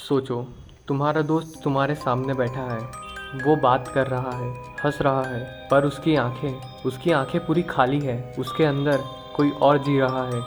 सोचो, तुम्हारा दोस्त तुम्हारे सामने बैठा है। वो बात कर रहा है, हंस रहा है, पर उसकी आंखें पूरी खाली है। उसके अंदर कोई और जी रहा है।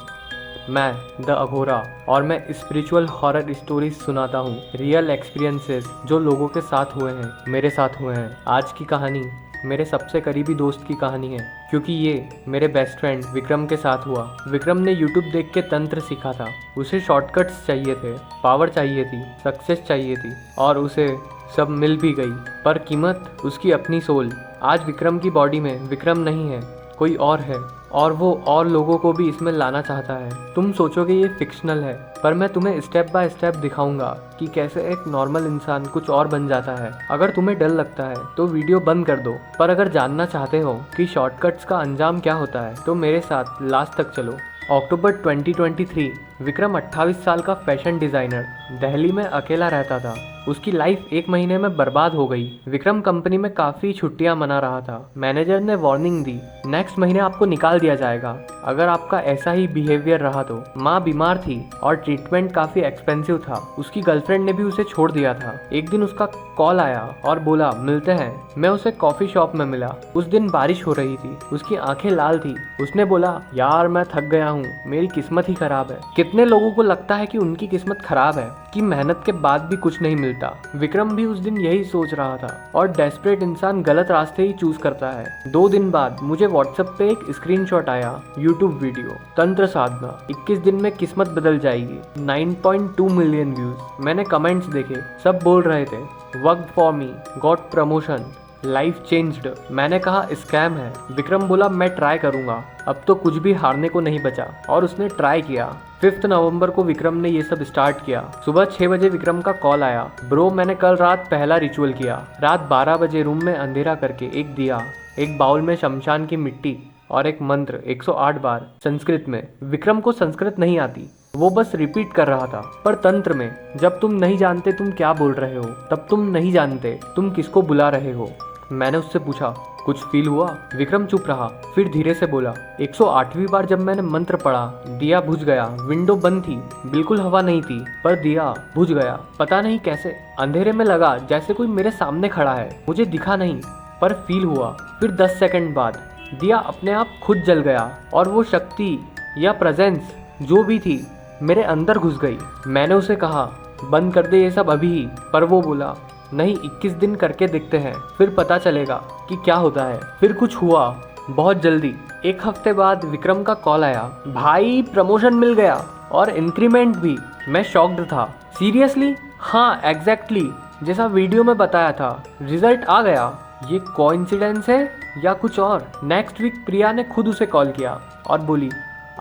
मैं द अघोरा, और मैं स्पिरिचुअल हॉरर स्टोरीज सुनाता हूँ। रियल एक्सपीरियंसेस जो लोगों के साथ हुए हैं, मेरे साथ हुए हैं। आज की कहानी मेरे सबसे करीबी दोस्त की कहानी है, क्योंकि ये मेरे बेस्ट फ्रेंड विक्रम के साथ हुआ। विक्रम ने यूट्यूब देख के तंत्र सीखा था। उसे शॉर्टकट्स चाहिए थे, पावर चाहिए थी, सक्सेस चाहिए थी, और उसे सब मिल भी गई। पर कीमत उसकी अपनी सोल। आज विक्रम की बॉडी में विक्रम नहीं है, कोई और है, और वो और लोगों को भी इसमें लाना चाहता है। तुम सोचोगे ये फिक्शनल है, पर मैं तुम्हें स्टेप बाय स्टेप दिखाऊंगा कि कैसे एक नॉर्मल इंसान कुछ और बन जाता है। अगर तुम्हें डर लगता है तो वीडियो बंद कर दो, पर अगर जानना चाहते हो कि शॉर्टकट्स का अंजाम क्या होता है तो मेरे साथ लास्ट तक चलो। अक्टूबर 2023, विक्रम 28 साल का फैशन डिज़ाइनर दिल्ली में अकेला रहता था। उसकी लाइफ एक महीने में बर्बाद हो गई। विक्रम कंपनी में काफ़ी छुट्टियां मना रहा था। मैनेजर ने वार्निंग दी, नेक्स्ट महीने आपको निकाल दिया जाएगा अगर आपका ऐसा ही बिहेवियर रहा तो। माँ बीमार थी और ट्रीटमेंट काफ़ी एक्सपेंसिव था। उसकी गर्लफ्रेंड ने भी उसे छोड़ दिया था। एक दिन उसका कॉल आया और बोला मिलते हैं। मैं उसे कॉफ़ी शॉप में मिला। उस दिन बारिश हो रही थी, उसकी आंखें लाल थी। उसने बोला, यार मैं थक गया हूँ, मेरी किस्मत ही खराब है। कितने लोगों को लगता है कि उनकी किस्मत खराब है, कि मेहनत के बाद भी कुछ नहीं मिलता। विक्रम भी उस दिन यही सोच रहा था, और डेस्परेट इंसान गलत रास्ते ही चूज करता है। 2 दिन बाद मुझे व्हाट्सएप पे एक स्क्रीनशॉट आया, यूट्यूब वीडियो, तंत्र साधना, 21 दिन में किस्मत बदल जाएगी, 9.2 मिलियन व्यूज। मैंने कमेंट्स देखे, सब बोल रहे थे, work for me, got promotion, life changed. मैंने कहा स्कैम है। विक्रम बोला मैं ट्राई करूंगा। अब तो कुछ भी हारने को नहीं बचा, और उसने ट्राई किया। 5 नवंबर को विक्रम ने ये सब स्टार्ट किया। सुबह 6 बजे विक्रम का कॉल आया, ब्रो मैंने कल रात पहला रिचुअल किया। रात 12 बजे रूम में अंधेरा करके एक दिया, एक बाउल में शमशान की मिट्टी और एक मंत्र 108 बार संस्कृत में। विक्रम को संस्कृत नहीं आती, वो बस रिपीट कर रहा था। पर तंत्र में जब तुम नहीं जानते तुम क्या बोल रहे हो, तब तुम नहीं जानते तुम किसको बुला रहे हो। मैंने उससे पूछा, कुछ फील हुआ? विक्रम चुप रहा, फिर धीरे से बोला, 108वीं बार जब मैंने मंत्र पढ़ा, दिया बुझ गया। विंडो बंद थी, बिल्कुल हवा नहीं थी, पर दिया बुझ गया। पता नहीं कैसे। अंधेरे में लगा जैसे कोई मेरे सामने खड़ा है। मुझे दिखा नहीं, पर फील हुआ। फिर 10 सेकंड बाद दिया अपने आप खुद जल गया, और वो शक्ति या प्रेजेंस जो भी थी मेरे अंदर घुस गई। मैंने उसे कहा, बंद कर दे ये सब अभी ही, पर वो बोला, नहीं 21 दिन करके देखते हैं, फिर पता चलेगा कि क्या होता है। फिर कुछ हुआ बहुत जल्दी। 1 हफ्ते बाद विक्रम का कॉल आया, भाई प्रमोशन मिल गया और इंक्रीमेंट भी। मैं शॉक्ड था। सीरियसली? हाँ एग्जैक्टली जैसा वीडियो में बताया था। रिजल्ट आ गया। ये कोइंसिडेंस है या कुछ और? नेक्स्ट वीक प्रिया ने खुद उसे कॉल किया और बोली,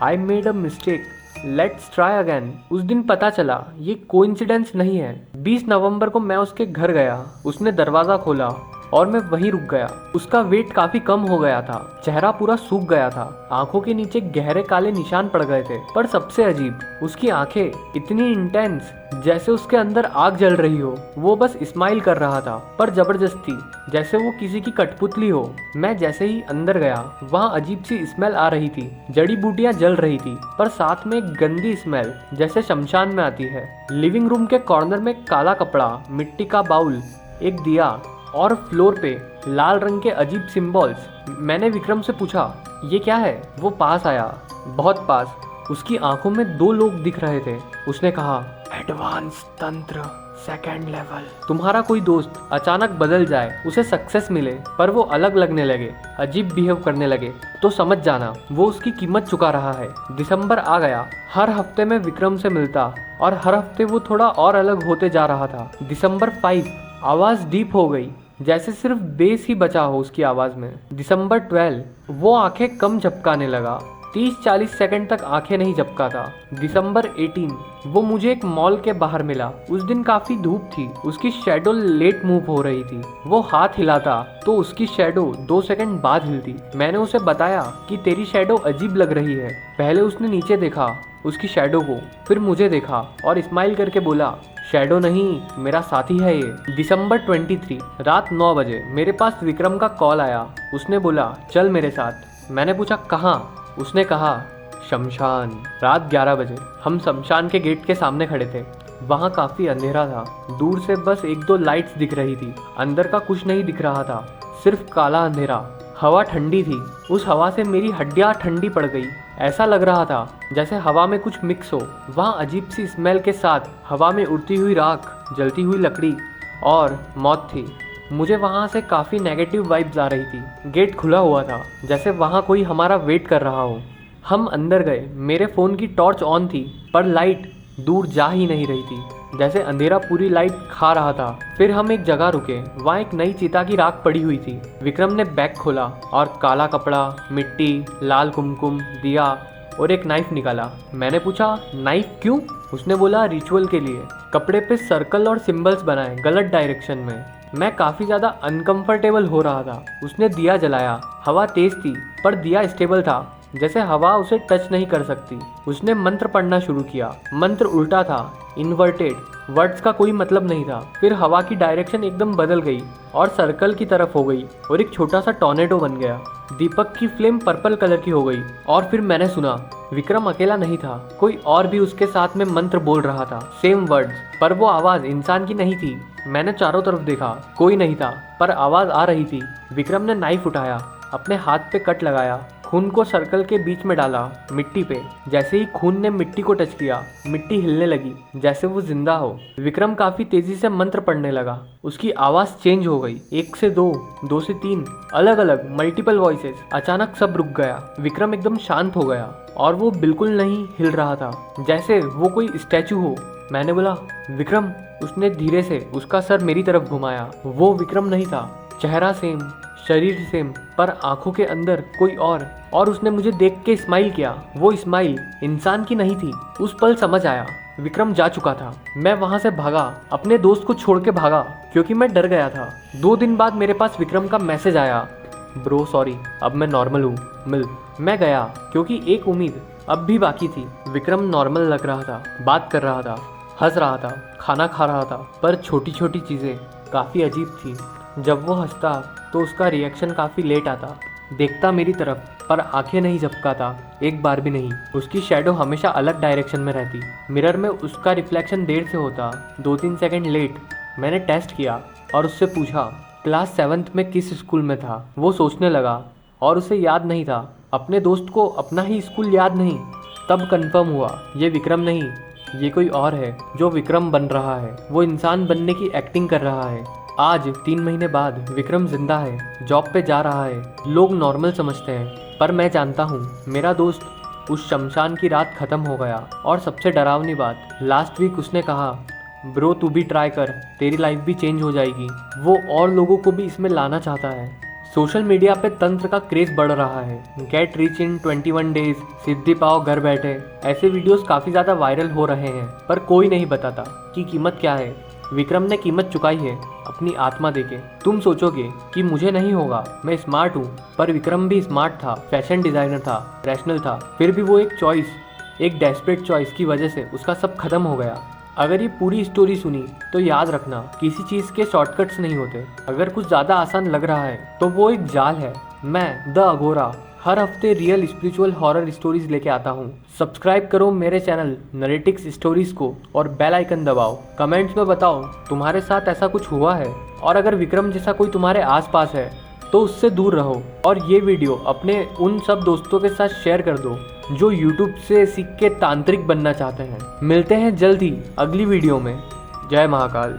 I made a mistake, let's try again. उस दिन पता चला ये कोइंसिडेंस नहीं है। 20 नवंबर को मैं उसके घर गया। उसने दरवाजा खोला और मैं वहीं रुक गया। उसका वेट काफी कम हो गया था, चेहरा पूरा सूख गया था, आंखों के नीचे गहरे काले निशान पड़ गए थे। पर सबसे अजीब, उसकी आंखें इतनी इंटेंस जैसे उसके अंदर आग जल रही हो। वो बस स्माइल कर रहा था, पर जबरदस्ती, जैसे वो किसी की कठपुतली हो। मैं जैसे ही अंदर गया, वहाँ अजीब सी स्मेल आ रही थी। जड़ी बूटियां जल रही थी, पर साथ में एक गंदी स्मेल जैसे शमशान में आती है। लिविंग रूम के कॉर्नर में काला कपड़ा, मिट्टी का बाउल, एक दिया, और फ्लोर पे लाल रंग के अजीब सिंबल्स। मैंने विक्रम से पूछा, ये क्या है? वो पास आया, बहुत पास। उसकी आंखों में 2 लोग दिख रहे थे। उसने कहा, एडवांस तंत्र, सेकेंड लेवल। तुम्हारा कोई दोस्त अचानक बदल जाए, उसे सक्सेस मिले, पर वो अलग लगने लगे, अजीब बिहेव करने लगे, तो समझ जाना वो उसकी कीमत चुका रहा है। दिसंबर आ गया। हर हफ्ते में विक्रम से मिलता, और हर हफ्ते वो थोड़ा और अलग होते जा रहा था। दिसंबर 5, आवाज़ डीप हो गई, जैसे सिर्फ बेस ही बचा हो उसकी आवाज़ में। दिसंबर 12, वो आंखें कम झपकाने लगा, 30-40 सेकंड तक आंखें नहीं झपका था। दिसंबर 18, वो मुझे एक मॉल के बाहर मिला। उस दिन काफी धूप थी, उसकी शैडो लेट मूव हो रही थी। वो हाथ हिलाता तो उसकी शैडो 2 सेकंड बाद हिलती। मैंने उसे बताया कि तेरी शैडो अजीब लग रही है। पहले उसने नीचे देखा उसकी शैडो को, फिर मुझे देखा और स्माइल करके बोला, शैडो नहीं, मेरा साथी है ये। दिसंबर 23, रात 9 बजे मेरे पास विक्रम का कॉल आया। उसने बोला, चल मेरे साथ। मैंने पूछा, कहाँ? उसने कहा, शमशान। रात 11 बजे हम शमशान के गेट के सामने खड़े थे। वहाँ काफ़ी अंधेरा था। दूर से बस एक दो लाइट्स दिख रही थी, अंदर का कुछ नहीं दिख रहा था, सिर्फ काला अंधेरा। हवा ठंडी थी, उस हवा से मेरी हड्डियाँ ठंडी पड़ गई। ऐसा लग रहा था जैसे हवा में कुछ मिक्स हो। वहाँ अजीब सी स्मेल के साथ हवा में उड़ती हुई राख, जलती हुई लकड़ी और मौत थी। मुझे वहाँ से काफ़ी नेगेटिव वाइब्स आ रही थी। गेट खुला हुआ था, जैसे वहाँ कोई हमारा वेट कर रहा हो। हम अंदर गए। मेरे फ़ोन की टॉर्च ऑन थी, पर लाइट दूर जा ही नहीं रही थी, जैसे अंधेरा पूरी लाइट खा रहा था। फिर हम एक जगह रुके, वहाँ एक नई चिता की राख पड़ी हुई थी। विक्रम ने बैग खोला और काला कपड़ा, मिट्टी, लाल कुमकुम, दिया और एक नाइफ निकाला। मैंने पूछा, नाइफ क्यों? उसने बोला, रिचुअल के लिए। कपड़े पे सर्कल और सिंबल्स बनाए गलत डायरेक्शन में। मैं काफ़ी ज़्यादा अनकंफर्टेबल हो रहा था। उसने दिया जलाया। हवा तेज थी, पर दिया स्टेबल था, जैसे हवा उसे टच नहीं कर सकती। उसने मंत्र पढ़ना शुरू किया। मंत्र उल्टा था, इन्वर्टेड, वर्ड्स का कोई मतलब नहीं था। फिर हवा की डायरेक्शन एकदम बदल गई और सर्कल की तरफ हो गई और एक छोटा सा टॉर्नेडो बन गया। दीपक की फ्लेम पर्पल कलर की हो गई और फिर मैंने सुना, विक्रम अकेला नहीं था, कोई और भी उसके साथ में मंत्र बोल रहा था, सेम वर्ड्स, पर वो आवाज़ इंसान की नहीं थी। मैंने चारों तरफ देखा, कोई नहीं था, पर आवाज़ आ रही थी। विक्रम ने नाइफ उठाया, अपने हाथ पे कट लगाया, खून को सर्कल के बीच में डाला, मिट्टी पे। जैसे ही खून ने मिट्टी को टच किया, मिट्टी हिलने लगी, जैसे वो जिंदा हो। विक्रम काफी तेजी से मंत्र पढ़ने लगा। उसकी आवाज चेंज हो गई, 1 से 2, 2 से 3, अलग अलग मल्टीपल वॉइसेस। अचानक सब रुक गया। विक्रम एकदम शांत हो गया और वो बिल्कुल नहीं हिल रहा था, जैसे वो कोई स्टैचू हो। मैंने बोला, विक्रम। उसने धीरे से उसका सर मेरी तरफ घुमाया। वो विक्रम नहीं था, चेहरा सेम, शरीर सेम, पर आंखों के अंदर कोई और उसने मुझे देख के स्माइल किया। वो स्माइल इंसान की नहीं थी। उस पल समझ आया, विक्रम जा चुका था। मैं वहां से भागा, अपने दोस्त को छोड़ के भागा, क्योंकि मैं डर गया था। 2 दिन बाद मेरे पास विक्रम का मैसेज आया, ब्रो सॉरी, अब मैं नॉर्मल हूँ, मिल। मैं गया, क्योंकि एक उम्मीद अब भी बाकी थी। विक्रम नॉर्मल लग रहा था, बात कर रहा था, हंस रहा था, खाना खा रहा था, पर छोटी छोटी चीज़ें काफ़ी अजीब थी। जब वो हंसता तो उसका रिएक्शन काफ़ी लेट आता। देखता मेरी तरफ, पर आंखें नहीं झपकाता, एक बार भी नहीं। उसकी शैडो हमेशा अलग डायरेक्शन में रहती। मिरर में उसका रिफ्लेक्शन देर से होता, 2-3 सेकंड लेट। मैंने टेस्ट किया और उससे पूछा, क्लास 7th में किस स्कूल में था? वो सोचने लगा और उसे याद नहीं था। अपने दोस्त को अपना ही स्कूल याद नहीं। तब कंफर्म हुआ, ये विक्रम नहीं, ये कोई और है जो विक्रम बन रहा है। वो इंसान बनने की एक्टिंग कर रहा है। आज 3 महीने बाद विक्रम जिंदा है, जॉब पे जा रहा है। लोग नॉर्मल समझते हैं, पर मैं जानता हूँ मेरा दोस्त उस शमशान की रात खत्म हो गया। और सबसे डरावनी बात, लास्ट वीक उसने कहा, ब्रो तू भी ट्राई कर, तेरी लाइफ भी चेंज हो जाएगी। वो और लोगों को भी इसमें लाना चाहता है। सोशल मीडिया पे तंत्र का क्रेज बढ़ रहा है। गेट रिच इन 21 डेज, सिद्धि पाओ घर बैठे, ऐसे वीडियोस काफ़ी ज़्यादा वायरल हो रहे हैं, पर कोई नहीं बताता कि कीमत क्या है। विक्रम ने कीमत चुकाई है अपनी आत्मा देके। तुम सोचोगे कि मुझे नहीं होगा, मैं स्मार्ट हूँ, पर विक्रम भी स्मार्ट था, फैशन डिज़ाइनर था, रैशनल था। फिर भी वो एक चॉइस, एक डेस्परेट चॉइस की वजह से उसका सब खत्म हो गया। अगर ये पूरी स्टोरी सुनी तो याद रखना, किसी चीज़ के शॉर्टकट्स नहीं होते। अगर कुछ ज़्यादा आसान लग रहा है तो वो एक जाल है। मैं द अघोरा हर हफ्ते रियल स्पिरिचुअल हॉरर स्टोरीज लेके आता हूँ। सब्सक्राइब करो मेरे चैनल नरेटिक्स स्टोरीज को और बेल आइकन दबाओ। कमेंट्स में बताओ तुम्हारे साथ ऐसा कुछ हुआ है, और अगर विक्रम जैसा कोई तुम्हारे आसपास है तो उससे दूर रहो। और ये वीडियो अपने उन सब दोस्तों के साथ शेयर कर दो जो यूट्यूब से सीख के तांत्रिक बनना चाहते हैं। मिलते हैं जल्द ही अगली वीडियो में। जय महाकाल।